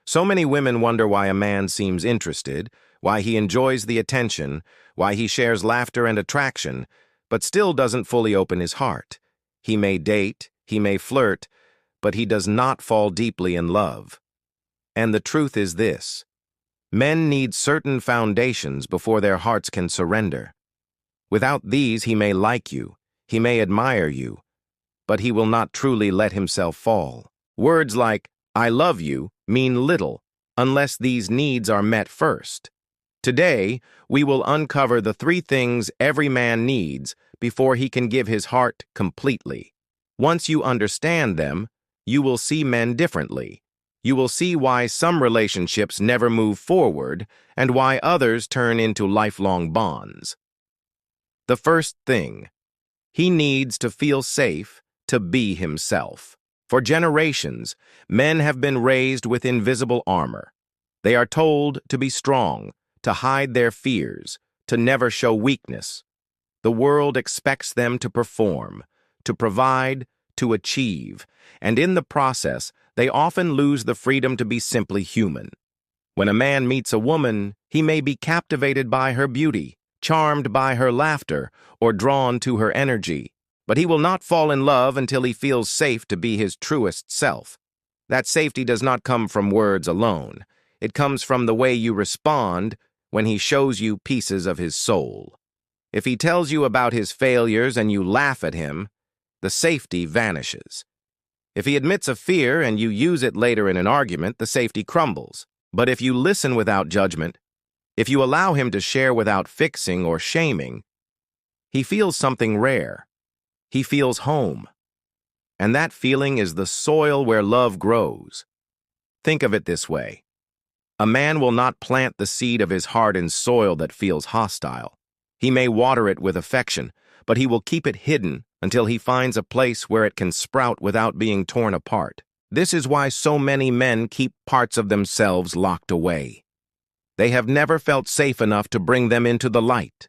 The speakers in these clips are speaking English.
So many women wonder why a man seems interested, why he enjoys the attention, why he shares laughter and attraction, but still doesn't fully open his heart. He may date, he may flirt, but he does not fall deeply in love. And the truth is this: men need certain foundations before their hearts can surrender. Without these, he may like you, he may admire you, but he will not truly let himself fall. Words like, "I love you," mean little unless these needs are met first. Today, we will uncover the 3 things every man needs before he can give his heart completely. Once you understand them, you will see men differently. You will see why some relationships never move forward and why others turn into lifelong bonds. The first thing: he needs to feel safe to be himself. For generations, men have been raised with invisible armor. They are told to be strong, to hide their fears, to never show weakness. The world expects them to perform, to provide, to achieve, and in the process, they often lose the freedom to be simply human. When a man meets a woman, he may be captivated by her beauty, charmed by her laughter, or drawn to her energy. But he will not fall in love until he feels safe to be his truest self. That safety does not come from words alone. It comes from the way you respond when he shows you pieces of his soul. If he tells you about his failures and you laugh at him, the safety vanishes. If he admits a fear and you use it later in an argument, the safety crumbles. But if you listen without judgment, if you allow him to share without fixing or shaming, he feels something rare. He feels home. And that feeling is the soil where love grows. Think of it this way: a man will not plant the seed of his heart in soil that feels hostile. He may water it with affection, but he will keep it hidden until he finds a place where it can sprout without being torn apart. This is why so many men keep parts of themselves locked away. They have never felt safe enough to bring them into the light.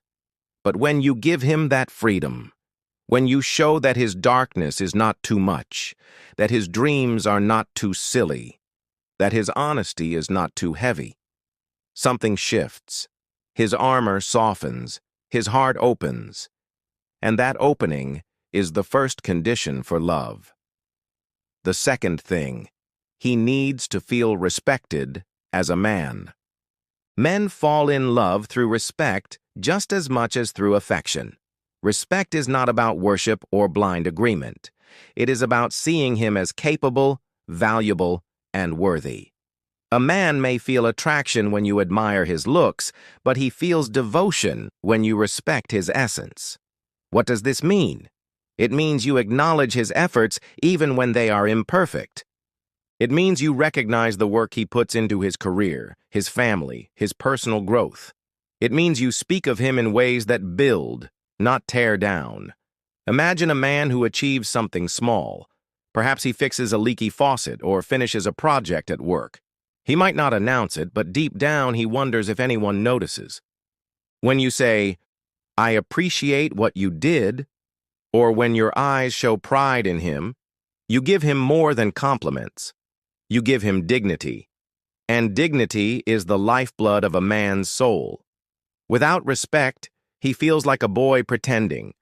But when you give him that freedom, when you show that his darkness is not too much, that his dreams are not too silly, that his honesty is not too heavy, something shifts. His armor softens, his heart opens, and that opening is the first condition for love. The second thing: he needs to feel respected as a man. Men fall in love through respect just as much as through affection. Respect is not about worship or blind agreement. It is about seeing him as capable, valuable, and worthy. A man may feel attraction when you admire his looks, but he feels devotion when you respect his essence. What does this mean? It means you acknowledge his efforts even when they are imperfect. It means you recognize the work he puts into his career, his family, his personal growth. It means you speak of him in ways that build, not tear down. Imagine a man who achieves something small. Perhaps he fixes a leaky faucet or finishes a project at work. He might not announce it, but deep down he wonders if anyone notices. When you say, "I appreciate what you did," or when your eyes show pride in him, you give him more than compliments. You give him dignity. And dignity is the lifeblood of a man's soul. Without respect, he feels like a boy pretending.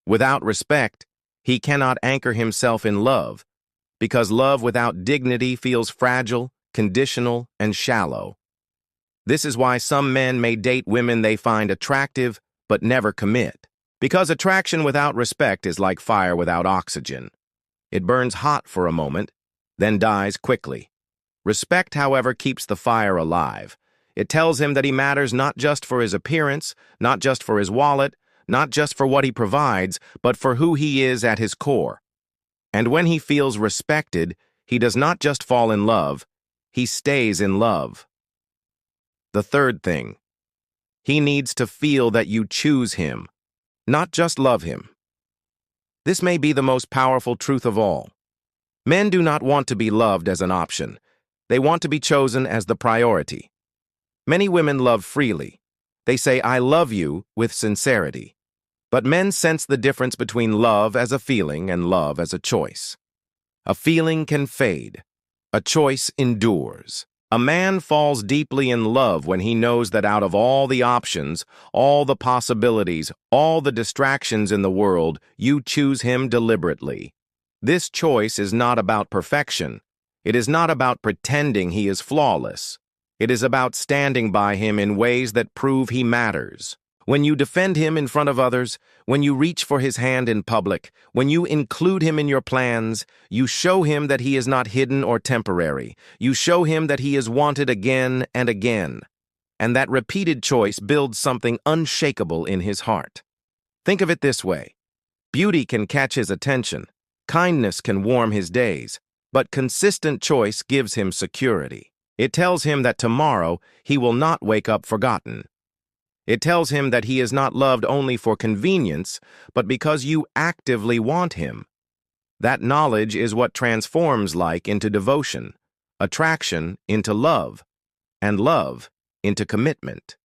Without respect, he cannot anchor himself in love, because love without dignity feels fragile, conditional, and shallow. This is why some men may date women they find attractive but never commit. Because attraction without respect is like fire without oxygen. It burns hot for a moment, then dies quickly. Respect, however, keeps the fire alive. It tells him that he matters not just for his appearance, not just for his wallet, not just for what he provides, but for who he is at his core. And when he feels respected, he does not just fall in love, he stays in love. The third thing: he needs to feel that you choose him, not just love him. This may be the most powerful truth of all. Men do not want to be loved as an option. They want to be chosen as the priority. Many women love freely. They say, "I love you," with sincerity. But men sense the difference between love as a feeling and love as a choice. A feeling can fade. A choice endures. A man falls deeply in love when he knows that out of all the options, all the possibilities, all the distractions in the world, you choose him deliberately. This choice is not about perfection. It is not about pretending he is flawless. It is about standing by him in ways that prove he matters. When you defend him in front of others, when you reach for his hand in public, when you include him in your plans, you show him that he is not hidden or temporary. You show him that he is wanted again and again. And that repeated choice builds something unshakable in his heart. Think of it this way. Beauty can catch his attention. Kindness can warm his days. But consistent choice gives him security. It tells him that tomorrow he will not wake up forgotten. It tells him that he is not loved only for convenience, but because you actively want him. That knowledge is what transforms like into devotion, attraction into love, and love into commitment,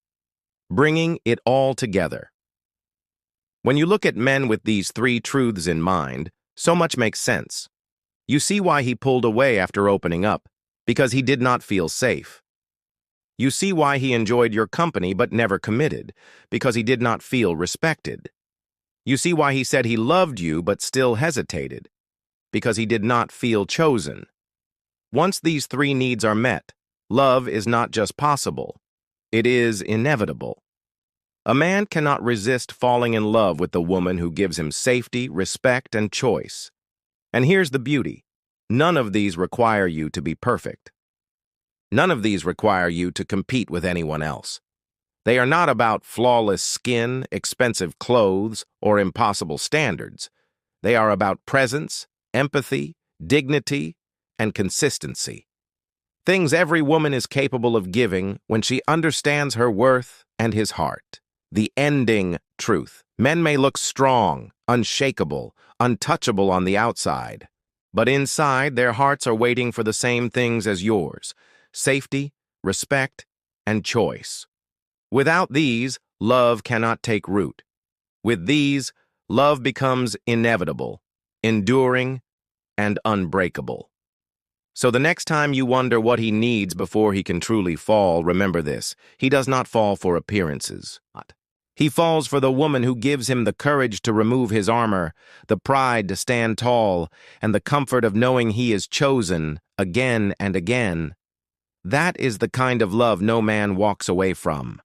bringing it all together. When you look at men with these three truths in mind, so much makes sense. You see why he pulled away after opening up, because he did not feel safe. You see why he enjoyed your company but never committed, because he did not feel respected. You see why he said he loved you but still hesitated, because he did not feel chosen. Once these three needs are met, love is not just possible, it is inevitable. A man cannot resist falling in love with the woman who gives him safety, respect, and choice. And here's the beauty. None of these require you to be perfect. None of these require you to compete with anyone else. They are not about flawless skin, expensive clothes, or impossible standards. They are about presence, empathy, dignity, and consistency. Things every woman is capable of giving when she understands her worth and his heart. The ending truth. Men may look strong, unshakable, untouchable on the outside, but inside their hearts are waiting for the same things as yours: safety, respect, and choice. Without these, love cannot take root. With these, love becomes inevitable, enduring, and unbreakable. So the next time you wonder what he needs before he can truly fall, remember this: he does not fall for appearances. He falls for the woman who gives him the courage to remove his armor, the pride to stand tall, and the comfort of knowing he is chosen again and again. That is the kind of love no man walks away from.